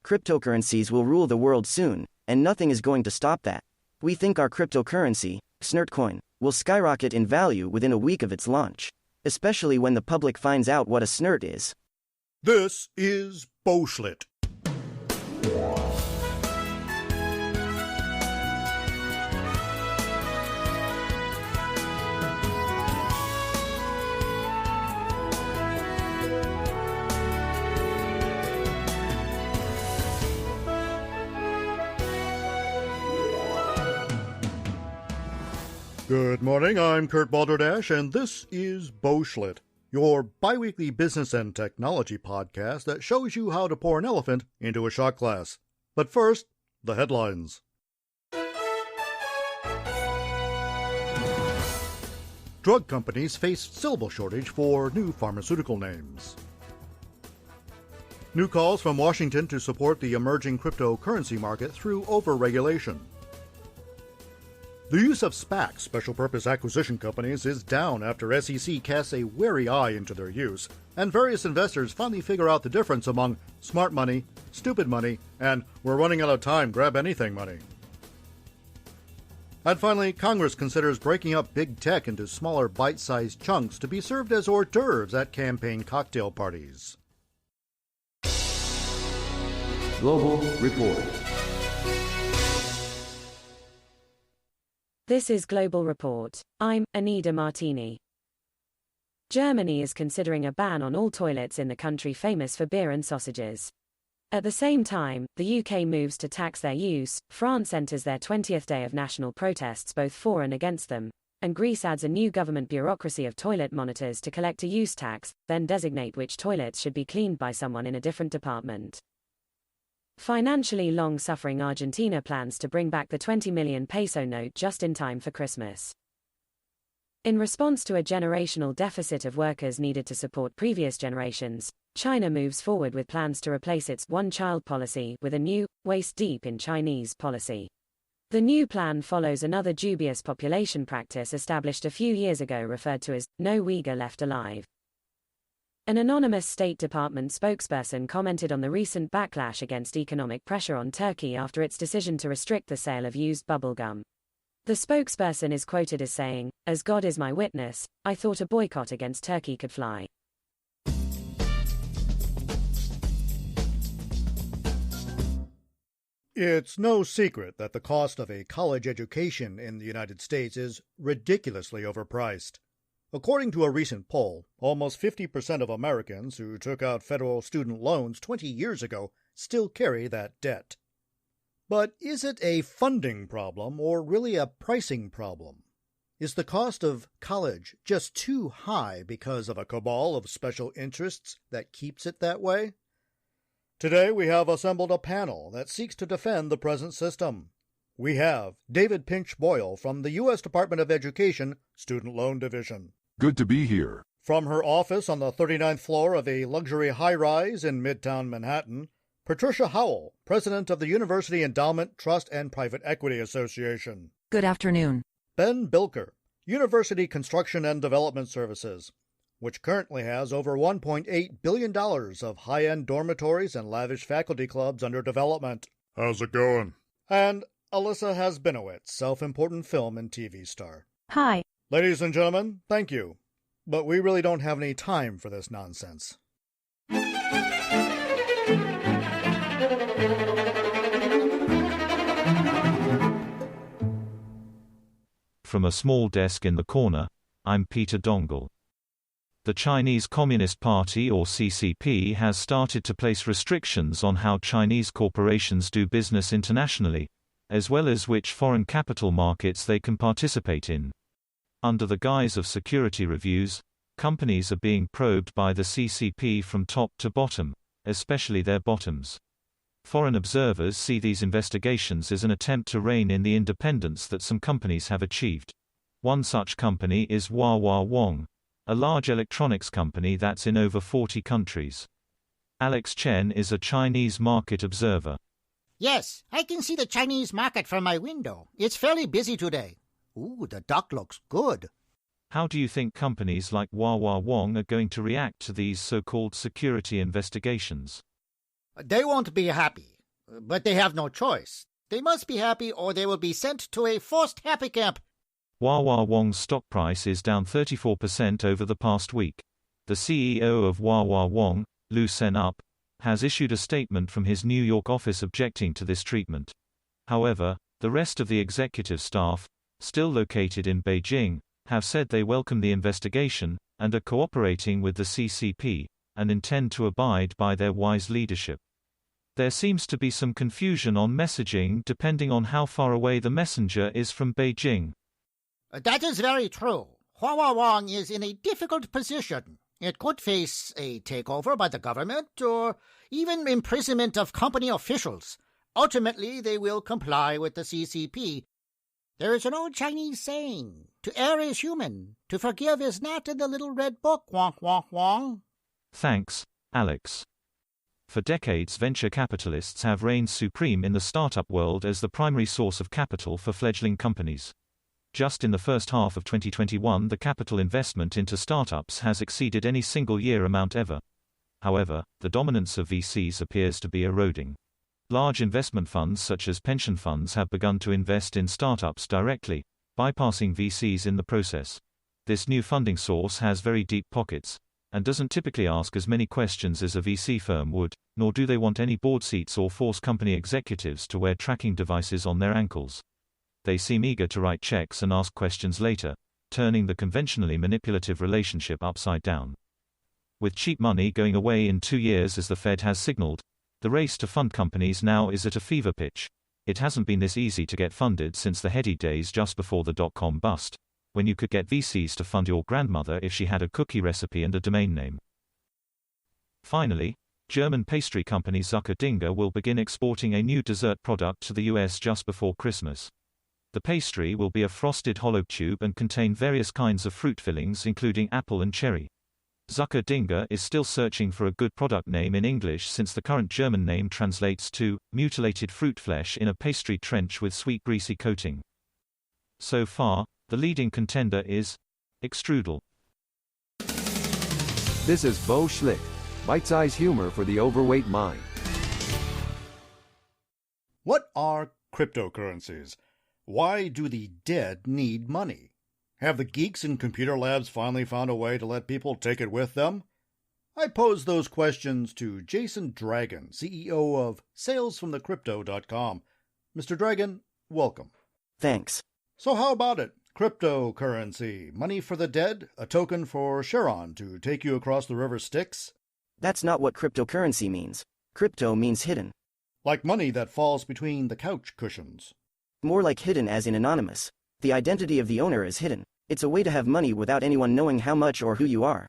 Cryptocurrencies will rule the world soon, and nothing is going to stop that. We think our cryptocurrency, Snirtcoin, will skyrocket in value within a week of its launch, especially when the public finds out what a snirt is. This is BOESCHLIT. Good morning, I'm Kurt Balderdash, and this is BOESCHLIT, your bi-weekly business and technology podcast that shows you how to pour an elephant into a shot glass. But first, the headlines. Drug companies face syllable shortage for new pharmaceutical names. New calls from Washington to support the emerging cryptocurrency market through over-regulation. The use of SPACs, special purpose acquisition companies, is down after SEC casts a wary eye into their use, and various investors finally figure out the difference among smart money, stupid money, and we're running out of time, grab anything money. And finally, Congress considers breaking up big tech into smaller bite-sized chunks to be served as hors d'oeuvres at campaign cocktail parties. Global Report. This is Global Report. I'm Anita Martini. Germany is considering a ban on all toilets in the country famous for beer and sausages. At the same time, the UK moves to tax their use, France enters their 20th day of national protests both for and against them, and Greece adds a new government bureaucracy of toilet monitors to collect a use tax, then designate which toilets should be cleaned by someone in a different department. Financially long-suffering Argentina plans to bring back the 20 million peso note just in time for Christmas. In response to a generational deficit of workers needed to support previous generations, China moves forward with plans to replace its one-child policy with a new, waist-deep in Chinese policy. The new plan follows another dubious population practice established a few years ago referred to as no Uyghur left alive. An anonymous State Department spokesperson commented on the recent backlash against economic pressure on Turkey after its decision to restrict the sale of used bubblegum. The spokesperson is quoted as saying, "As God is my witness, I thought a boycott against Turkey could fly." It's no secret that the cost of a college education in the United States is ridiculously overpriced. According to a recent poll, almost 50% of Americans who took out federal student loans 20 years ago still carry that debt. But is it a funding problem or really a pricing problem? Is the cost of college just too high because of a cabal of special interests that keeps it that way? Today we have assembled a panel that seeks to defend the present system. We have David Pinch Boyle from the U.S. Department of Education Student Loan Division. Good to be here. From her office on the 39th floor of a luxury high-rise in Midtown Manhattan, Patricia Howell, President of the University Endowment Trust and Private Equity Association. Good afternoon. Ben Bilker, University Construction and Development Services, which currently has over $1.8 billion of high-end dormitories and lavish faculty clubs under development. How's it going? And Alyssa Hasbinowitz, self-important film and TV star. Hi. Ladies and gentlemen, thank you. But we really don't have any time for this nonsense. From a small desk in the corner, I'm Peter Dongle. The Chinese Communist Party, or CCP, has started to place restrictions on how Chinese corporations do business internationally, as well as which foreign capital markets they can participate in. Under the guise of security reviews, companies are being probed by the CCP from top to bottom, especially their bottoms. Foreign observers see these investigations as an attempt to rein in the independence that some companies have achieved. One such company is Hua Wong, a large electronics company that's in over 40 countries. Alex Chen is a Chinese market observer. Yes, I can see the Chinese market from my window. It's fairly busy today. Ooh, the duck looks good. How do you think companies like Hua Wong are going to react to these so-called security investigations? They won't be happy. but they have no choice. They must be happy or they will be sent to a forced happy camp. Hua Wong's stock price is down 34% over the past week. The CEO of Hua Wong, Lu Sen-up, has issued a statement from his New York office objecting to this treatment. However, the rest of the executive staff, still located in Beijing, have said they welcome the investigation, and are cooperating with the CCP, and intend to abide by their wise leadership. There seems to be some confusion on messaging depending on how far away the messenger is from Beijing. That is very true. Hua Wong is in a difficult position. It could face a takeover by the government or even imprisonment of company officials. Ultimately, they will comply with the CCP. There is an old Chinese saying, to err is human, to forgive is not in the little red book, wonk wonk wong. Thanks, Alex. For decades, venture capitalists have reigned supreme in the startup world as the primary source of capital for fledgling companies. Just in the first half of 2021, the capital investment into startups has exceeded any single year amount ever. However, the dominance of VCs appears to be eroding. Large investment funds such as pension funds have begun to invest in startups directly, bypassing VCs in the process. This new funding source has very deep pockets, and doesn't typically ask as many questions as a VC firm would, nor do they want any board seats or force company executives to wear tracking devices on their ankles. They seem eager to write checks and ask questions later, turning the conventionally manipulative relationship upside down. With cheap money going away in 2 years as the Fed has signaled, the race to fund companies now is at a fever pitch. It hasn't been this easy to get funded since the heady days just before the dot-com bust, when you could get VCs to fund your grandmother if she had a cookie recipe and a domain name. Finally, German pastry company Zuckerdinge will begin exporting a new dessert product to the US just before Christmas. The pastry will be a frosted hollow tube and contain various kinds of fruit fillings including apple and cherry. Zuckerdinge is still searching for a good product name in English since the current German name translates to mutilated fruit flesh in a pastry trench with sweet greasy coating. So far, the leading contender is Extrudel. This is BOESCHLIT, bite-sized humor for the overweight mind. What are cryptocurrencies? Why do the dead need money? Have the geeks in computer labs finally found a way to let people take it with them? I posed those questions to Jason Dragon, CEO of salesfromthecrypto.com. Mr. Dragon, welcome. Thanks. So how about it? Cryptocurrency, money for the dead, a token for Charon to take you across the river Styx? That's not what cryptocurrency means. Crypto means hidden. Like money that falls between the couch cushions. More like hidden as in anonymous. The identity of the owner is hidden. It's a way to have money without anyone knowing how much or who you are.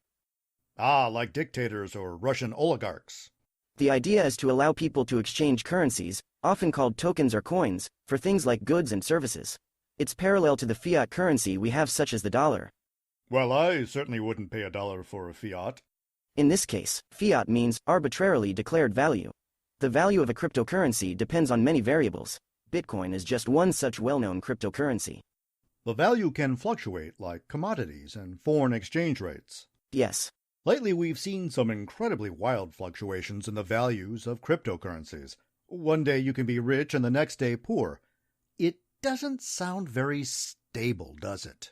Ah, like dictators or Russian oligarchs. The idea is to allow people to exchange currencies, often called tokens or coins, for things like goods and services. It's parallel to the fiat currency we have such as the dollar. Well, I certainly wouldn't pay $1 for a fiat. In this case, fiat means arbitrarily declared value. The value of a cryptocurrency depends on many variables. Bitcoin is just one such well-known cryptocurrency. The value can fluctuate like commodities and foreign exchange rates. Yes. Lately, we've seen some incredibly wild fluctuations in the values of cryptocurrencies. One day you can be rich and the next day poor. It doesn't sound very stable, does it?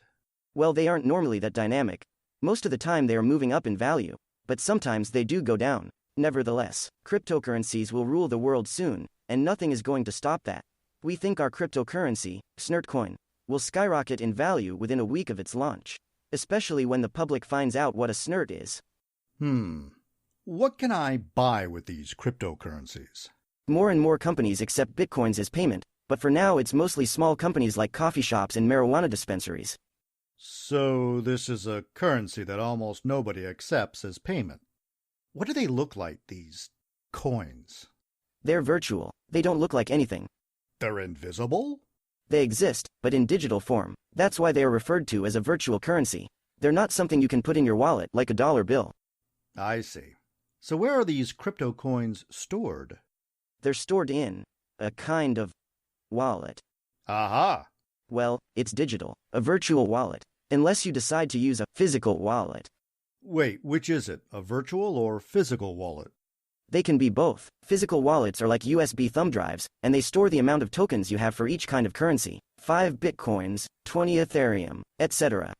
Well, they aren't normally that dynamic. Most of the time they are moving up in value, but sometimes they do go down. Nevertheless, cryptocurrencies will rule the world soon, and nothing is going to stop that. We think our cryptocurrency, Snurtcoin, will skyrocket in value within a week of its launch, especially when the public finds out what a snurt is. What can I buy with these cryptocurrencies? More and more companies accept bitcoins as payment, but for now it's mostly small companies like coffee shops and marijuana dispensaries. So this is a currency that almost nobody accepts as payment. What do they look like, these coins? They're virtual. They don't look like anything. They're invisible? They exist, but in digital form. That's why they are referred to as a virtual currency. They're not something you can put in your wallet like a dollar bill. I see. So where are these crypto coins stored? They're stored in a kind of wallet. Aha! Well, it's digital, a virtual wallet, unless you decide to use a physical wallet. Wait, which is it, a virtual or physical wallet? They can be both. Physical wallets are like USB thumb drives, and they store the amount of tokens you have for each kind of currency. 5 Bitcoins, 20 Ethereum, etc.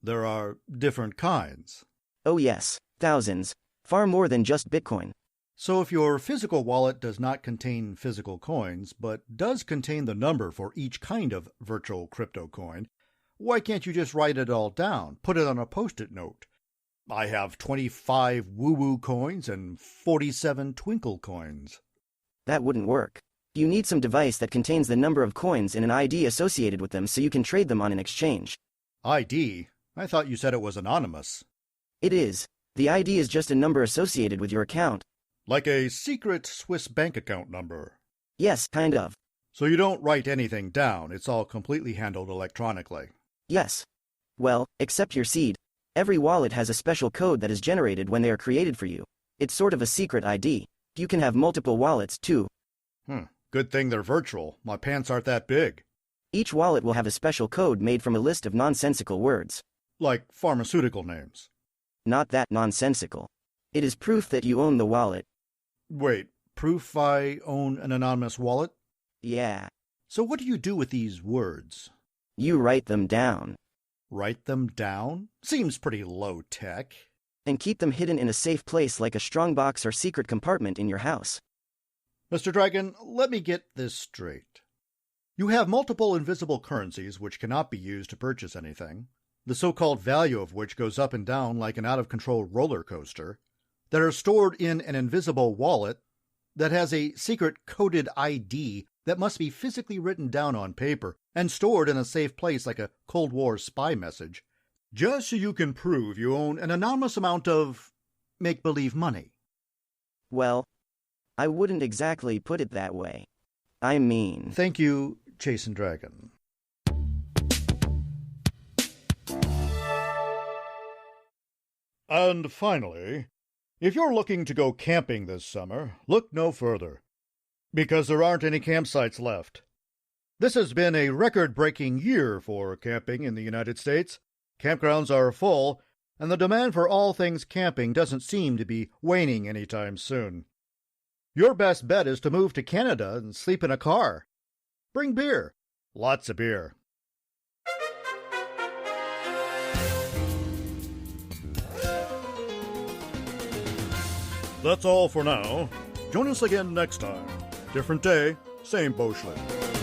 There are different kinds. Oh yes, thousands. Far more than just Bitcoin. So if your physical wallet does not contain physical coins, but does contain the number for each kind of virtual crypto coin, why can't you just write it all down, put it on a post-it note? I have 25 woo-woo coins and 47 twinkle coins. That wouldn't work. You need some device that contains the number of coins and an ID associated with them so you can trade them on an exchange. ID? I thought you said it was anonymous. It is. The ID is just a number associated with your account. Like a secret Swiss bank account number. Yes, kind of. So you don't write anything down, it's all completely handled electronically. Yes. Well, except your seed. Every wallet has a special code that is generated when they are created for you. It's sort of a secret ID. You can have multiple wallets, too. Good thing they're virtual. My pants aren't that big. Each wallet will have a special code made from a list of nonsensical words. Like pharmaceutical names. Not that nonsensical. It is proof that you own the wallet. Wait, proof I own an anonymous wallet? Yeah. So what do you do with these words? You write them down. Write them down? Seems pretty low-tech. And keep them hidden in a safe place like a strongbox or secret compartment in your house. Mr. Dragon, let me get this straight. You have multiple invisible currencies which cannot be used to purchase anything, the so-called value of which goes up and down like an out-of-control roller coaster, that are stored in an invisible wallet that has a secret coded ID that must be physically written down on paper and stored in a safe place like a Cold War spy message, just so you can prove you own an enormous amount of make-believe money. Well, I wouldn't exactly put it that way. I mean... Thank you, Chasen Dragon. And finally, if you're looking to go camping this summer, look no further, because there aren't any campsites left. This has been a record-breaking year for camping in the United States. Campgrounds are full, and the demand for all things camping doesn't seem to be waning anytime soon. Your best bet is to move to Canada and sleep in a car. Bring beer. Lots of beer. That's all for now. Join us again next time. Different day, same BOESCHLIT.